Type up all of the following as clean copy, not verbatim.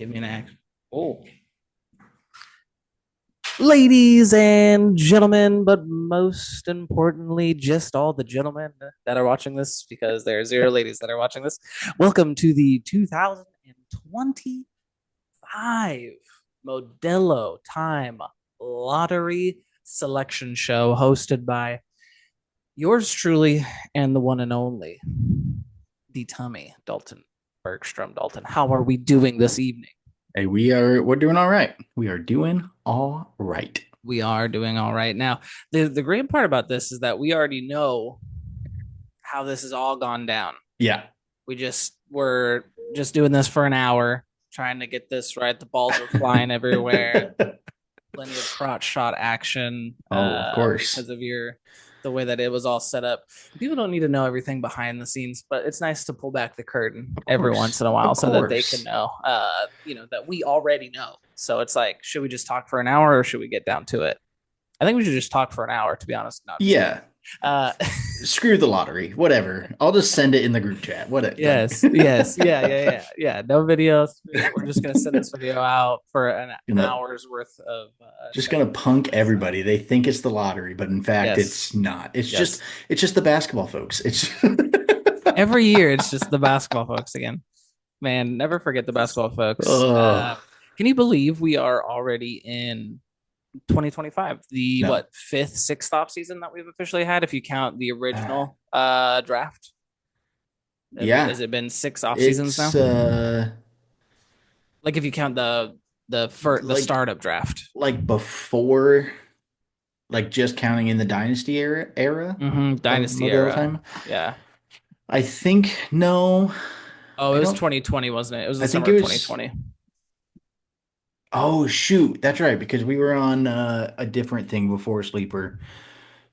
Give me an act. Oh, ladies and gentlemen, but most importantly, just all the gentlemen that are watching this, because there are zero ladies that are watching this. Welcome to the 2025 Modelo Time Lottery Selection Show, hosted by yours truly and the one and only, the Tummy Dalton Bergstrom. Dalton, how are we doing this evening? Hey, we're doing all right. We are doing all right. We are doing all right. Now, the great part about this is that we already know how this has all gone down. Yeah. We're just doing this for an hour, trying to get this right. The balls are flying everywhere. Plenty of crotch shot action Oh, of course. because of your the way that it was all set up. People don't need to know everything behind the scenes, but it's nice to pull back the curtain Of every course. once in a while Of so that they can course. know, that we already know. So it's like, should we just talk for an hour or should we get down to it? I think we should just talk for an hour, to be honest. No, I'm just kidding. Yeah. Uh, Screw the lottery. Whatever. I'll just send it in the group chat. What like yes, yeah. No videos. We're just gonna send this video out for an gonna hour's worth of just gonna punk stuff. everybody. They think it's the lottery, but in fact Yes, it's not. yes. It's just the basketball folks. It's Every year, it's just the basketball folks again. Man, never forget the basketball folks. Oh Can you believe we are already in 2025? The no. fifth, sixth off season that we've officially had, if you count the Uh, original draft. yeah. Has it been six off seasons It's now? Like if you count the like startup draft. before, like just counting in the dynasty era of Dynasty Modelo era. time. Yeah. I think no, Oh, I it was don't. 2020, wasn't it? It was the I think summer it of was. 2020. Oh shoot, that's right because we were on a different thing before Sleeper.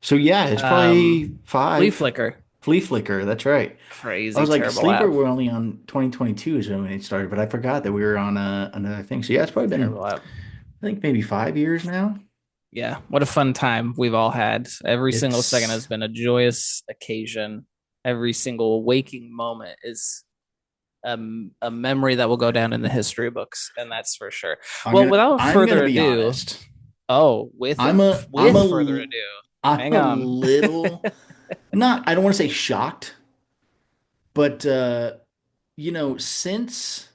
So yeah, it's Um, probably Flea five. Flicker. Flea Flicker, that's right. I Crazy was like terrible Sleeper. app. We're only on 2022 is when it started, but I forgot that we were on another thing. So yeah, it's probably been Terrible app. I think maybe 5 years now. Yeah, what a fun time we've all had. Every single second It's has been a joyous occasion. Every single waking moment is a memory that will go down in the history books, and that's for sure. Well, without I'm gonna further be ado, honest. oh, I'm with further ado, I'm hang a on. little not I don't want to say shocked, but since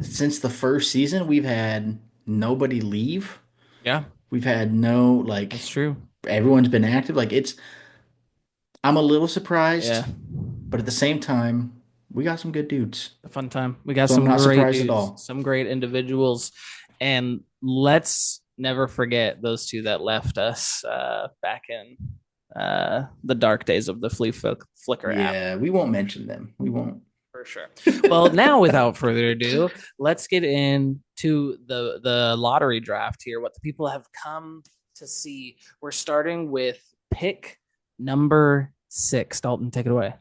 since the first season, we've had nobody leave. Yeah, We've had no that's true. everyone's been active. I'm a little surprised, Yeah, but at the same time, we got some good dudes. a fun time. We got So I'm some not great surprised at dudes, all. some great individuals, and let's never forget those two that left us back in the dark days of the Flickr app. Yeah, we won't mention them. We won't. For sure. Well, now without further ado, let's get into the lottery draft here. What the people have come to see. We're starting with pick number 6. Dalton, take it away.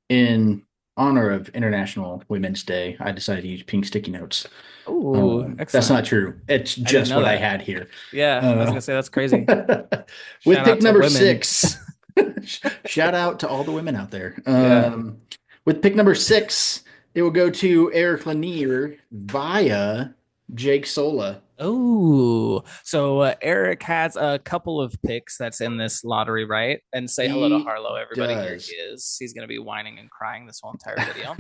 In honor of International Women's Day, I decided to use pink sticky notes. Oh, That's excellent. not true. It's I didn't just know what I that. had here. Yeah, I was Uh, gonna say that's crazy. with Shout pick out to number women. 6, shout out to all the women out there. Yeah. With pick number 6, it will go to Eric Lanier via Jake Sola. Oh, so Eric has a couple of picks that's in this lottery, right? And say hello to He Harlow, everybody. Here he does. is. He's going to be whining and crying this whole entire video.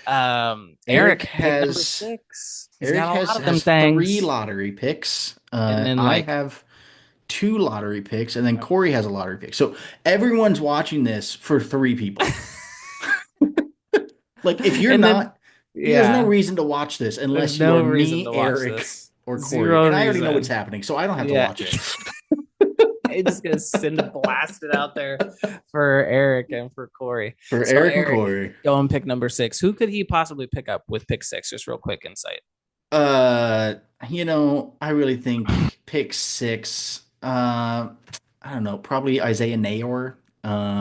Eric Eric, pick number has 6. He's Eric got a lot has of them has three things. lottery picks. And then, I like, have two lottery picks, and then Corey has a lottery pick. So everyone's watching this for three people. Like if you're and then, not, there's no yeah, reason to watch this there's unless you no are reason me, to watch Eric, this. or Corey. Zero And I already know what's reason. happening, so I don't have to Yeah. watch it. I'm just gonna send a blast it out there for Eric and for Corey. For So Eric and Eric, Corey. go and pick number 6. Who could he possibly pick up with pick 6? Just real quick insight. Uh, I really think pick 6. I don't know, probably Isaiah Nayor,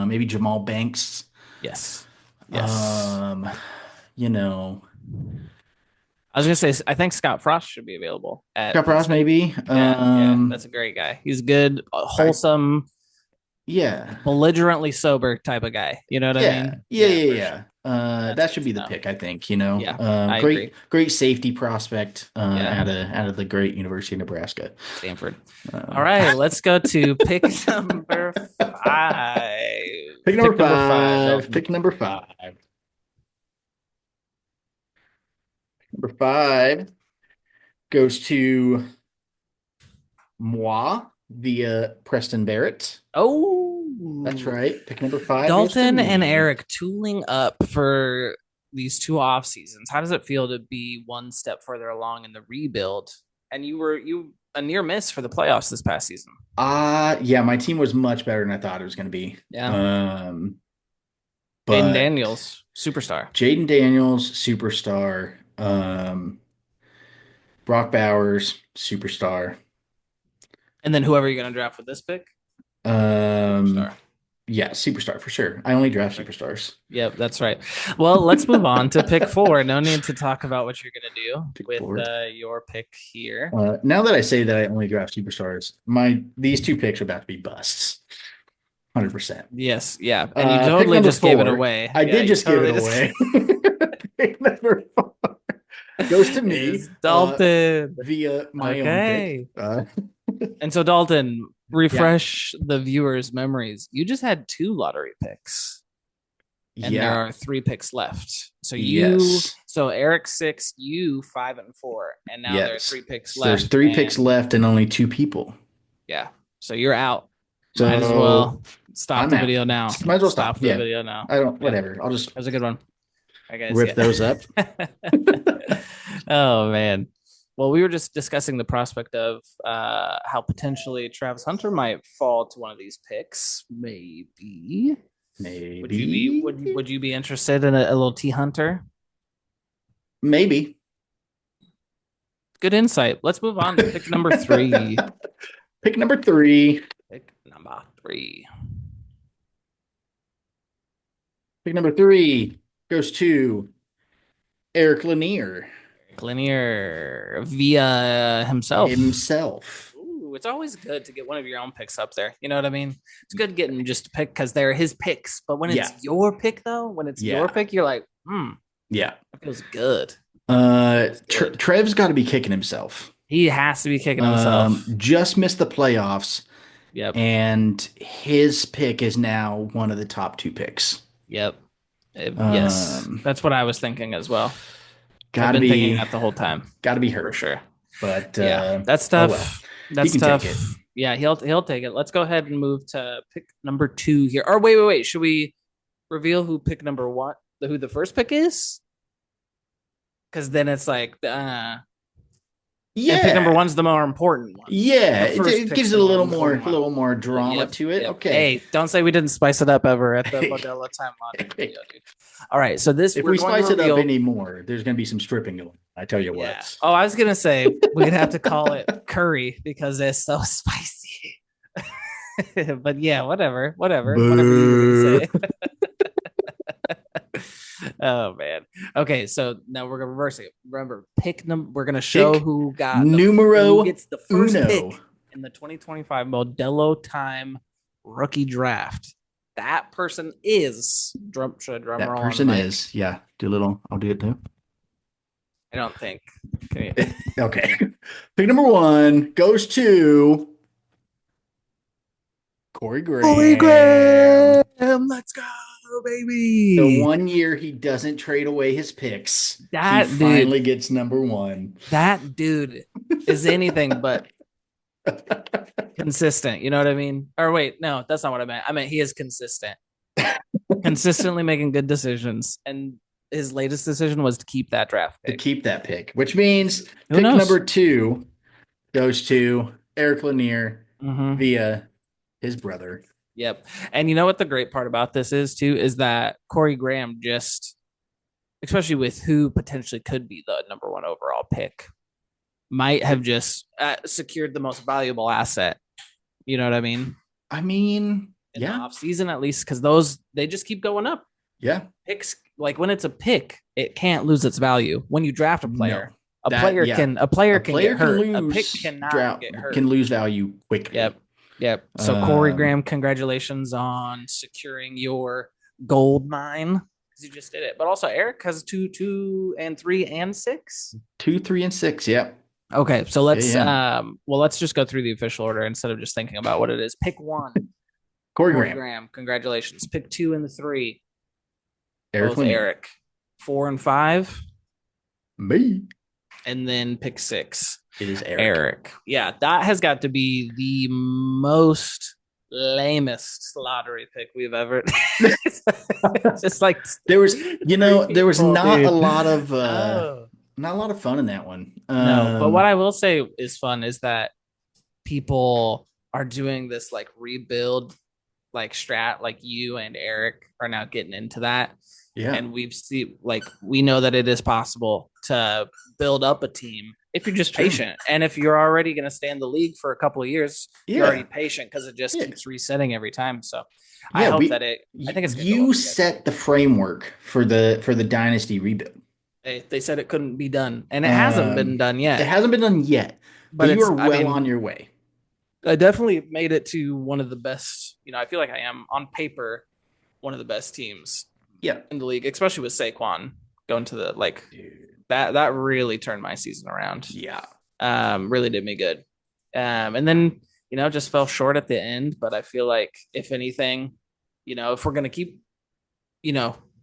maybe Jamal Banks. Yes. Yes. Um, you know, I was gonna say I think Scott Frost should be available at Scott pick Frost 6. maybe. Yeah, yeah, that's a great guy. He's good, I wholesome, yeah. belligerently sober type of guy. You know what I Yeah. mean? Yeah, Yeah, yeah, for sure. yeah. That's That good should to be the know. pick, I think, Yeah, I great agree. great safety prospect Yeah, out of the great University of Nebraska. Stanford. All Um, right, let's go to pick number five. Pick number Pick number five, five. Dalton. Pick number five. Number five goes to moi via Preston Barrett. That's Oh, right. Pick number five goes to Dalton and me. Eric tooling up for these two off seasons. How does it feel to be one step further along in the rebuild? And you a near miss for the playoffs this past season. Yeah, my team was much better than I thought it was going to be. Yeah, Jaden But Daniels, superstar. Jaden Daniels, superstar. Brock Bowers, superstar. And then whoever you're gonna draft with this pick, Um, superstar. yeah, superstar for sure. I only draft Perfect. superstars. Yep, that's right. Well, let's move on to pick four. No need to talk about what you're gonna do Pick with four. your pick here. Now that I say that I only draft superstars, my these two picks are about to be busts. 100%. Yes, yeah, and you Pick totally number just gave it four. away. I Yeah, did you just give it totally just away. Pick number four goes to me is Dalton. via my own pick. Okay. And so Dalton, Yeah, refresh the viewers' memories. You just had two lottery picks, and there yeah, are three picks left. yes, So Eric six, you five and four, and now there are yes. three picks So there's left. three picks And left and only two people. yeah, so you're out. Might as So well stop I'm the out. video now. Might as well stop. Stop the Yeah, video now. I don't. Yep, Whatever. I'll just that was a good one. I gotta see rip those up. it. Oh man. Well, we were just discussing the prospect of how potentially Travis Hunter might fall to one of these picks. Maybe. Maybe. Would you be interested in a little T Hunter? Maybe. Good insight. Let's move on to pick number three. Pick number three. Pick number three. Pick number three goes to Eric Lanier Linear via himself. himself. Ooh, it's always good to get one of your own picks up there. You know what I mean? It's good getting just a pick because they're his picks. But when Yeah. it's your pick, though, when it's your Yeah. pick, you're like, Yeah. that feels good. Good. Trev's got to be kicking himself. He has to be kicking himself. Just missed the playoffs, Yep. and his pick is now one of the top two picks. Yep. Yes. That's what I was thinking as well. I've Gotta been thinking be, that the whole time gotta be for hurt. sure. But Yeah. That's oh tough. well, he That's can tough. take it. Yeah, he'll take it. Let's go ahead and move to pick number two here. Or wait. Should we reveal who pick number one, who the first pick is? Because then it's like, and pick number Yeah, one's the more important one. yeah. The first It pick's gives the it a more little more, important one. drama to it. Yep. Okay. Hey, don't say we didn't spice it up ever at the Modelo time lottery video, dude. All right, so this If we're we going to spice it reveal. up anymore, there's gonna be some stripping going on. I tell you Yeah. what. Oh, I was gonna say we'd have to call it curry because it's so spicy. But yeah, whatever you Boo. say. Oh man. Okay, so now we're gonna reverse it. Remember, pick them. We're gonna show Pick who who numero gets the first uno. pick in the 2025 Modelo Time rookie draft. That person is should I drum That roll on the person mic? is, yeah. Do a little. I'll do it too. I don't think. Okay. Okay. Pick number one goes to Corey Corey Graham. Graham, let's go, The baby. 1 year he doesn't trade away his picks, he That dude, finally gets number one. that dude is anything but consistent. You know what I mean? Or wait, no, that's not what I meant. I meant he is consistent, consistently making good decisions. And his latest decision was to keep that draft To pick. keep that pick, which means Who pick knows? number two goes to Eric Lanier Mm-hmm. via his brother. Yep. And you know what the great part about this is too is that Corey Graham just, especially with who potentially could be the number one overall pick, might have just secured the most valuable asset. You know what I mean? I mean, In the yeah, off season at least, because those they just keep going up. yeah. Picks like when it's a pick, it can't lose its value. When you draft a player, No, that yeah. a player A can player get can hurt. A lose pick cannot drought, get hurt. can lose value quickly. Yep. Yep. So Corey Um, Graham, congratulations on securing your gold mine. because you just did it. But also, Eric has two, two, and three, and six. 2, 3, and 6. Yep. Okay, so Yeah, let's yeah. well, let's just go through the official order instead of just thinking about what it is. Pick one, Corey Corey Graham. Graham. Congratulations. Pick two and the three, Eric both Linnea. Eric. Four and five, Me. and then pick six, It is Eric. Eric. Yeah, that has got to be the most lamest lottery pick we've ever. It's just like There was, three there was people, not a dude. lot of Oh not a lot of fun in that one. no, but what I will say is fun is that people are doing this like rebuild like strat, like you and Eric are now getting into that, Yeah, and we've seen like we know that it is possible to build up a team if you're just sure. patient, and if you're already going to stay in the league for a couple of years, you're already Yeah. patient because it just Yeah. keeps resetting every time. So I Yeah, hope that I think it's going to go well you for you guys. set the framework for the dynasty rebuild. They said it couldn't be done, and it hasn't been Um, done it yet. hasn't been done yet, but But you it's, are I well on mean, your way. I definitely made it to one of the best. I feel like I am on paper one of the best teams Yeah. in the league, especially with Saquon going to the like Dude. that really turned my season around. Yeah. Really did me good. And then just fell short at the end, but I feel like if anything, if we're gonna keep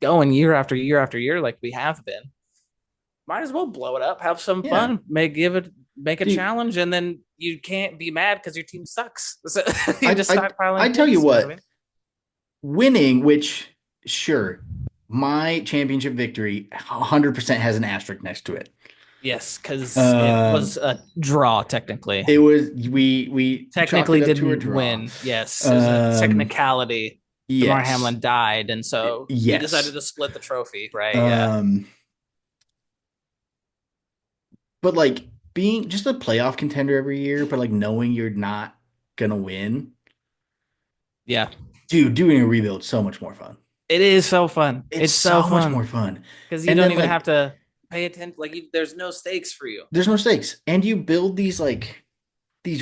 going year after year after year like we have been, might as well blow it up, have some Yeah. fun, make a Dude, challenge, and then you can't be mad because your team sucks. So you I just I I stockpiling tell you picks. You know what I what, mean? winning, which sure, my championship victory 100% has an asterisk next to it. Yes, because it Um, was a draw technically. it was we chalked Technically it up to a didn't draw. win. Yes, it was a Um, technicality. Damar yes. Hamlin died, and so we decided Yes. to split the trophy. Right? Yeah. Um, but like being just a playoff contender every year, but like knowing you're not gonna win, Yeah. dude, doing a rebuild so much more fun. It is so fun. It's It's so so much more fun fun. because you And don't then even like have to pay attention. Like there's no stakes for you. there's no stakes. And you build these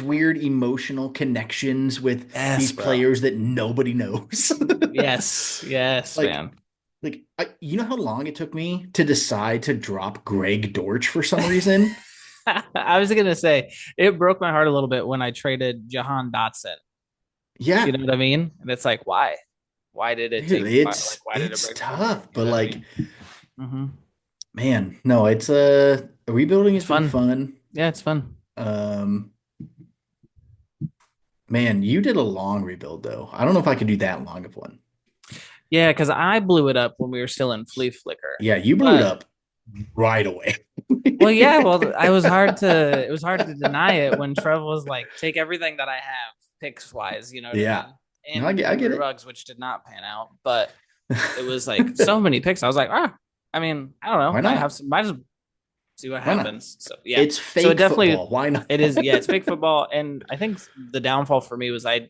weird emotional connections with these Yes, bro. players that nobody knows. Yes, yes, Like man. you know how long it took me to decide to drop Greg Dortch for some reason? I was gonna say it broke my heart a little bit when I traded Jahan Dotson. You Yeah, know what I mean? And it's like, why? Why did it dude, take? Why did it it's break my heart? tough, You but know what I like, mean? Mm-hmm. man, no, it's rebuilding It's has been fun. fun. Yeah, it's fun. Um, man, you did a long rebuild though. I don't know if I could do that long of one. Yeah, because I blew it up when we were still in Flea Flicker. Yeah, you blew it But up right away. well, yeah, well, I was hard to it was hard to deny it when Trev was like, take everything that I have picks wise, you know what I Yeah, mean? no, And I get Henry it. Ruggs, which did not pan out, but it was like so many picks. I was like, I mean, I don't know. Why I have not? some might just see what Why not? happens. So yeah. It's So it fake definitely football. Why not? it is, yeah, it's fake football. And I think the downfall for me was I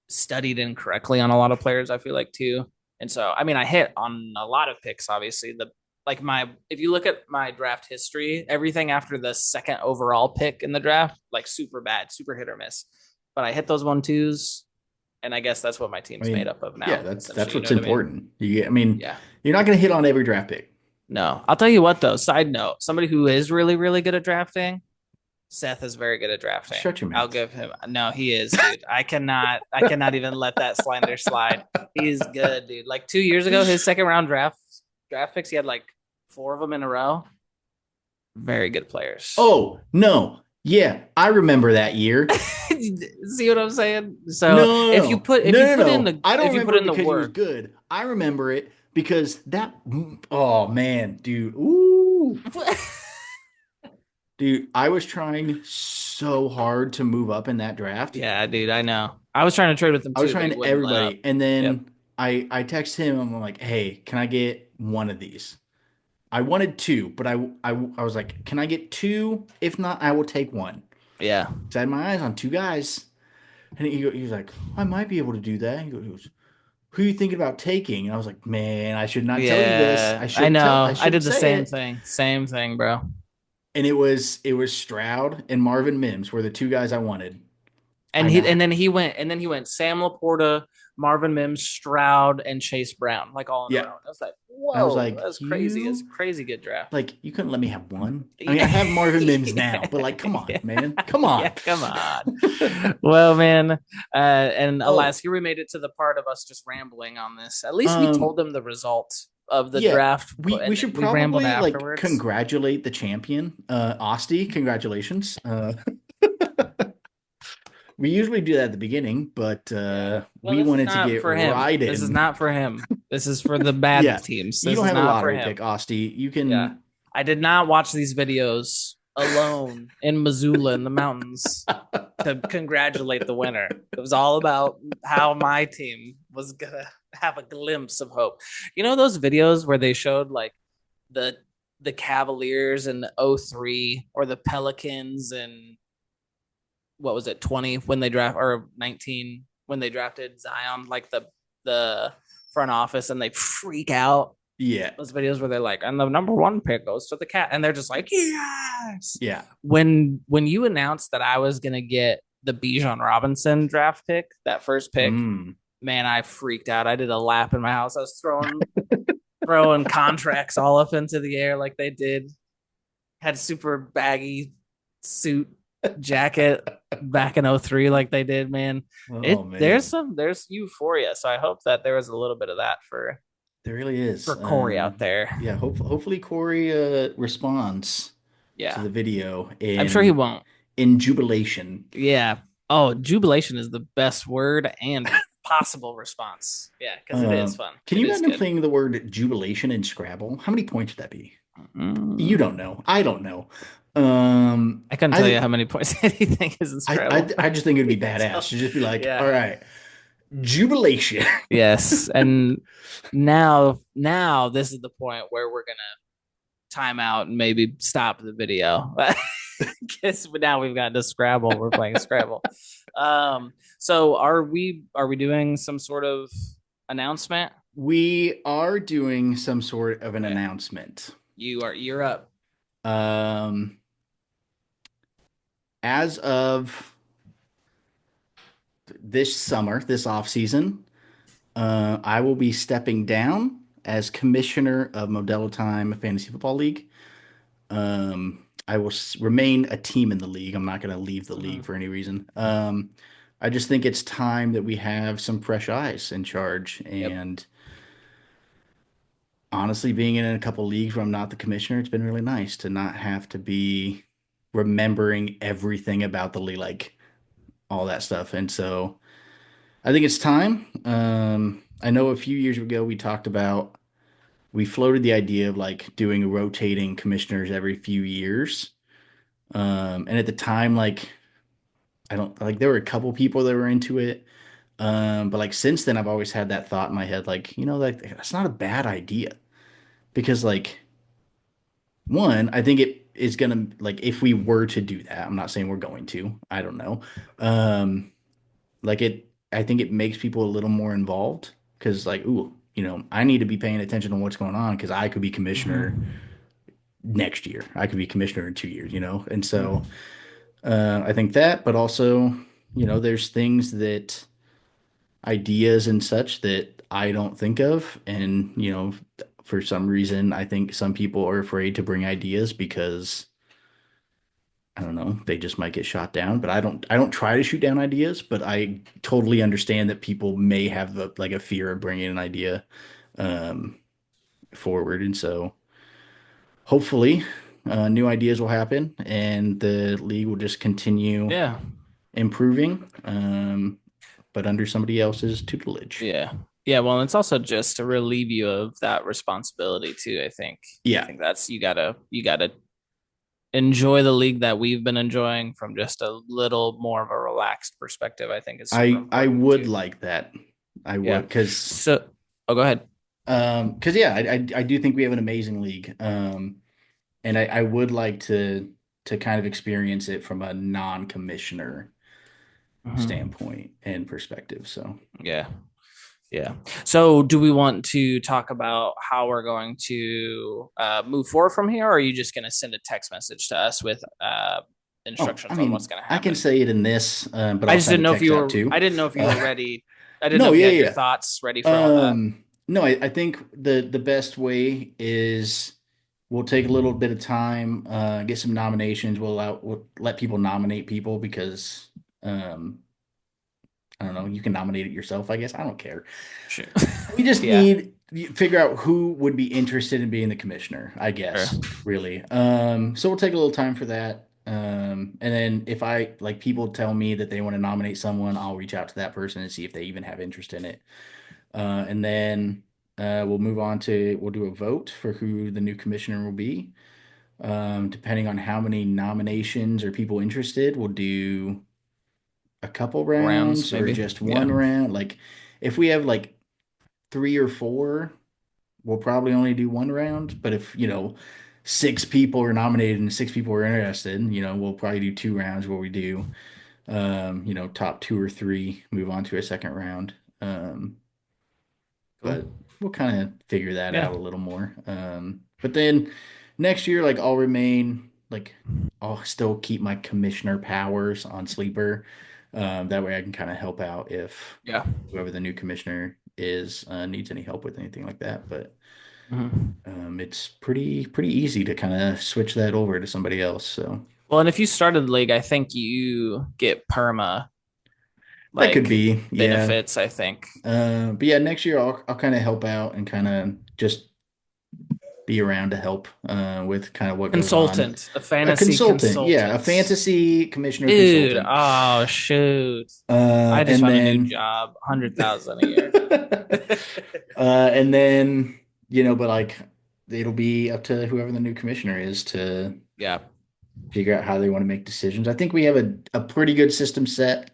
studied incorrectly on a lot of players, I feel like too. And so I mean I hit on a lot of picks, obviously. The like my if you look at my draft history, everything after the second overall pick in the draft, like super bad, super hit or miss. But I hit those 1-2s, and I guess that's what my I team's made mean, up of yeah, now, that's essentially. You know what's what I mean? important. I mean, Yeah. you're not going to hit on every draft pick. No, I'll tell you what though. Side note: somebody who is really, really good at drafting, Seth is very good at drafting. Shut your I'll mouth. give him. No, he is, dude. I cannot even let that slander slide. He's good, dude. Like 2 years ago, his second round draft picks, he had like four of them in a row. Very good players. Oh, no. Yeah, I remember that year. See what I'm saying? So No, no, no. No, no, no. I don't if you put remember it in the because he was work, good. I remember it because oh man, dude. Ooh. Dude, I was trying so hard to move up in that draft. yeah, dude, I know. I was trying to trade with him I was too, but trying he to wouldn't let up. everybody. And Yep. then I text him. I'm like, hey, can I get one of these? I wanted two, but I was like, can I get two? If not, I will take one. Yeah. So I had my eyes on two guys. And he was like, I might be able to do that. He goes, who are you thinking about taking? And I was like, man, I should not tell you this. Yeah. I I know. I did shouldn't the say same it. thing. Same thing, bro. And it was Stroud and Marvin Mims were the two guys I wanted. I And now then he went Sam Laporta, Marvin Mims, Stroud, and Chase Brown, like all in a Yeah. row. I was like, I was whoa, like, that's crazy. It's a you crazy good draft. you couldn't let me have one. I mean, I have Marvin Mims now, but like, come on, yeah, man. Come yeah, on. come on. Well, man, and Oh, alas, here we made it to the part of us just rambling on this. At least we um, told them the result of the yeah. draft, We and should we rambled probably like afterwards. congratulate the champion, Osty. Congratulations. We usually do that at the beginning, but Yeah. Well, we this is wanted to not get for him. right This is in. not for him. This is for the bad Yeah. teams. You This don't is have a not for lottery pick, him. Osty. You Yeah. can. I did not watch these videos alone in Missoula in the mountains to congratulate the winner. It was all about how my team was gonna have a glimpse of hope. You know those videos where they showed like the the Cavaliers in '03 or the Pelicans in what was it 20 when they draft or 19 when they drafted Zion, like the front office and they freak out. Yeah. Those videos where they're like, and the number one pick goes to the cat, and they're just like, yes. Yeah. When you announced that I was gonna get the Bijan Robinson draft pick, that first pick, Mm. man, I freaked out. I did a lap in my house. I was throwing contracts all up into the air like they did. Had super baggy suit jacket back in '03 like they did, man. Oh It there's man. there's euphoria. So I hope that there was a little bit of that There really is. for Corey out there. Yeah, hopefully Corey responds to Yeah. the video I'm sure he won't. in jubilation. Yeah. Oh, jubilation is the best word and possible response. Yeah, because it is fun. Can It you is imagine good. playing the word jubilation in Scrabble? How many points would that be? You don't Mm, know. I don't know. Um, I couldn't tell you I how many points anything is in Scrabble. I just think it'd be badass So, to just be like, all yeah. right, jubilation. Yes. And now this is the point where we're gonna time out and maybe stop the video. Because now we've got to Scrabble. We're playing Scrabble. So are we doing some sort of announcement? We are doing some sort of an Okay. announcement. You're up. Um, as of this summer, this off season, I will be stepping down as commissioner of Modelo Time Fantasy Football League. I will remain a team in the league. I'm not going to leave the league Mm-hmm. for any reason. I just think it's time that we have some fresh eyes in charge. Yep. And honestly, being in a couple leagues where I'm not the commissioner, it's been really nice to not have to be remembering everything about the league, like all that stuff. And so I think it's time. I know a few years ago we floated the idea of like doing rotating commissioners every few years. And at the time, like I don't like there were a couple people that were into it. But like since then, I've always had that thought in my head, like, like that's not a bad idea because like one, I think it is gonna like if we were to do that, I'm not saying we're going to, I don't know. Um, like I think it makes people a little more involved because like, ooh, I need to be paying attention to what's going on because I could be commissioner Mm-hmm. next year. I could be commissioner in 2 years, and so Mm-hmm. I think that, but also, there's things that ideas and such that I don't think of. And, for some reason, I think some people are afraid to bring ideas because I don't know, they just might get shot down. But I don't try to shoot down ideas, but I totally understand that people may have like a fear of bringing an idea um, forward. And so hopefully, new ideas will happen and the league will just continue Yeah. improving, but under somebody else's tutelage. Yeah. Yeah. Well, it's also just to relieve you of that responsibility too. I think. I Yeah, think that's you gotta enjoy the league that we've been enjoying from just a little more of a relaxed perspective. I think is super I important would too. like that. I would Yeah. because So, oh, go ahead. yeah, I do think we have an amazing league. And I would like to kind of experience it from a non-commissioner Mm-hmm. standpoint and perspective. So Yeah. Yeah. So, do we want to talk about how we're going to move forward from here, or are you just going to send a text message to us with oh, I instructions on what's mean, going to I can happen? say it in this, but I I'll just send didn't a know if text you out were. I too. didn't know if you were Uh, ready. I didn't know No, if you yeah, had your yeah. thoughts ready for all that. No, I think the best way is we'll take a little bit of time, get some nominations. We'll let people nominate people because um, I don't know, you can nominate it yourself, I guess. I don't care. Sure. We just Yeah, need figure out who would be interested in being the commissioner, I sure. guess, really. So we'll take a little time for that. And then if I like people tell me that they want to nominate someone, I'll reach out to that person and see if they even have interest in it. And then we'll move on to we'll do a vote for who the new commissioner will be. Depending on how many nominations or people interested, we'll do a couple Rounds, rounds or maybe. just Yeah, one round. Like if we have like three or four, we'll probably only do one round. But if, six people are nominated and six people are interested, we'll probably do two rounds where we do, top two or three, move on to a second round. cool. But we'll kind of figure that Yeah. out a little more. But then next year, like I'll still keep my commissioner powers on Sleeper. That way I can kind of help out if Yeah. whoever the new commissioner is needs any help with anything like that. But Mhm. it's pretty easy to kind of switch that over to somebody else. So Well, and if you started the league, I think you get perma that could like be, yeah. benefits, I think. But yeah, next year I'll kind of help out and kind of just be around to help with kind of what goes on. Consultant, a A fantasy consultant, yeah, a consultant. fantasy commissioner Dude, consultant. oh shoot. I just And found a new then job, 100,000 a year. and then, but like it'll be up to whoever the new commissioner is to Yeah. figure out how they want to make decisions. I think we have a pretty good system set.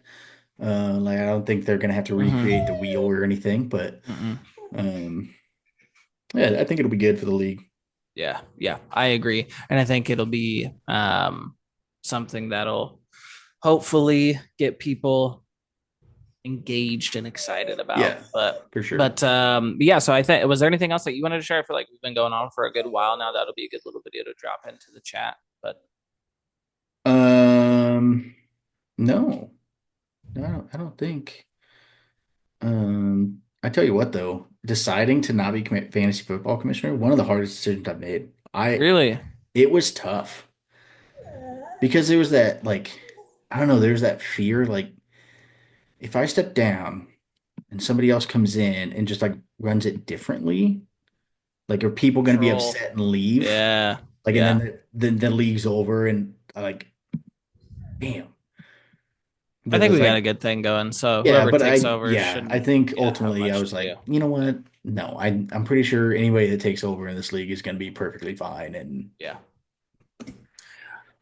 Like I don't think they're gonna have to recreate the Hmm. wheel or anything, but Hmm. um yeah, I think it'll be good for the league. Yeah, yeah, I agree. And I think it'll be something that'll hopefully get people engaged and excited about. Yeah, But for sure. but yeah, so I think was there anything else that you wanted to share? I feel like we've been going on for a good while now. That'll be a good little video to drop into the chat. But Um, no, no, I don't think. I tell you what though, deciding to not be fantasy football commissioner, one of the hardest decisions I've made. really, It was tough because there was that like, I don't know, there's that fear like if I step down and somebody else comes in and just like runs it differently, like are people going to be control. upset and leave? Yeah, Like, and then yeah. the league's over and like, damn. I But think it's we got a like, good thing going. So yeah, whoever but takes over I shouldn't, think yeah, have ultimately I much was to do. like, you know what? No, I'm pretty sure anybody that takes over in this league is going to be perfectly fine. And Yeah.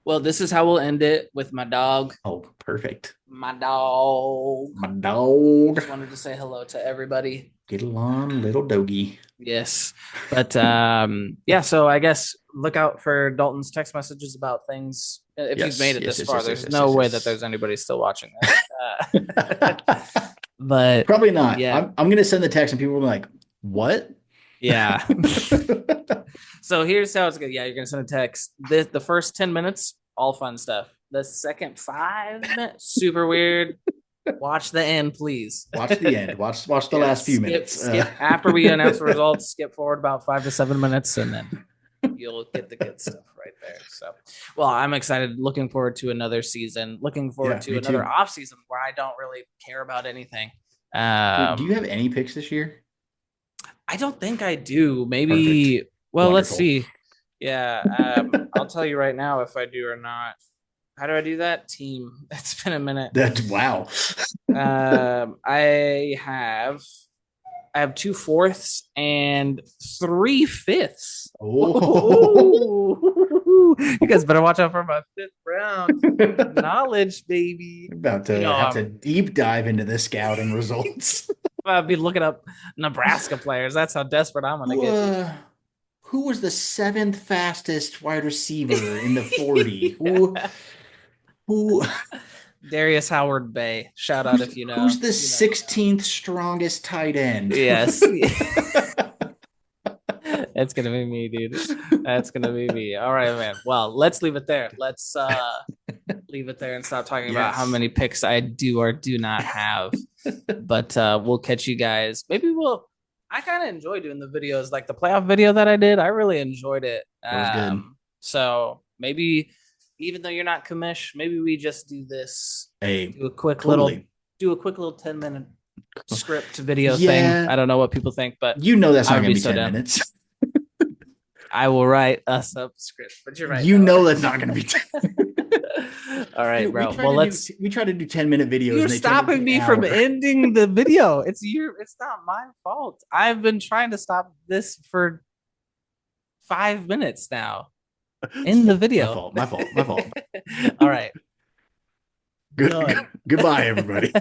Well, this is how we'll end it with my dog. oh, perfect. My dog. My dog. Just wanted to say hello to everybody. Get along, little doggy. Yes. But yeah, so I guess look out for Dalton's text messages about things. If you've made Yes, it yes, this yes, far, yes, yes, there's yes, no yes, way that yes. there's anybody still watching this. But Probably not. yeah, I'm gonna send the text and people will be like, "What?" yeah. So here's how it's going. Yeah, you're gonna send a text. The first 10 minutes, all fun stuff. The second 5 minutes, super weird. Watch the end, please. Watch the end. Watch the Yeah, last few skip minutes. skip after we announce the results. Skip forward about 5 to 7 minutes, and then you'll get the good stuff right there. So, well, I'm excited. Looking forward to another season. Looking forward Yeah, to me another too. off season where I don't really care about anything. Do you have any picks this year? I don't think I do. Perfect. Maybe. Well, let's Wonderful. see. Yeah. I'll tell you right now if I do or not. How do I do that? Team. It's been a minute. That wow. Um, I have I have 2/4 and 3/5. Oh, You guys better watch out for my fifth round knowledge, baby. about You to know, have to deep dive into the scouting results. I'll be looking up Nebraska players. That's how desperate I'm gonna Who get, dude. uh who was the seventh fastest wide receiver in the 40? Who Darius Howard Bay. Shout out if you know. who's the You know, you know. 16th strongest tight end? Yes. It's gonna be me, dude. That's gonna be me. All right, man. Well, let's leave it there. leave it there and stop talking about how Yes. many picks I do or do not have. But we'll catch you guys. Maybe we'll. I kind of enjoy doing the videos, like the playoff video that I did. I really enjoyed it. It was good. So maybe even though you're not commish, maybe we just do this. Hey, Do a quick little, totally. do a quick little 10-minute script video thing. Yeah, I don't know what people think, but you know that's I not would going be to be so 10 down. minutes. I will write us up script, but you're right You though. know that's not going to be 10. All right, Dude, bro. Well, let's. we try to do 10-minute videos You're and they turn into stopping an me from hour. ending the video. It's not my fault. I've been trying to stop this for 5 minutes now in the My video. fault. My fault. My fault. All right. Good, Done. goodbye, everybody.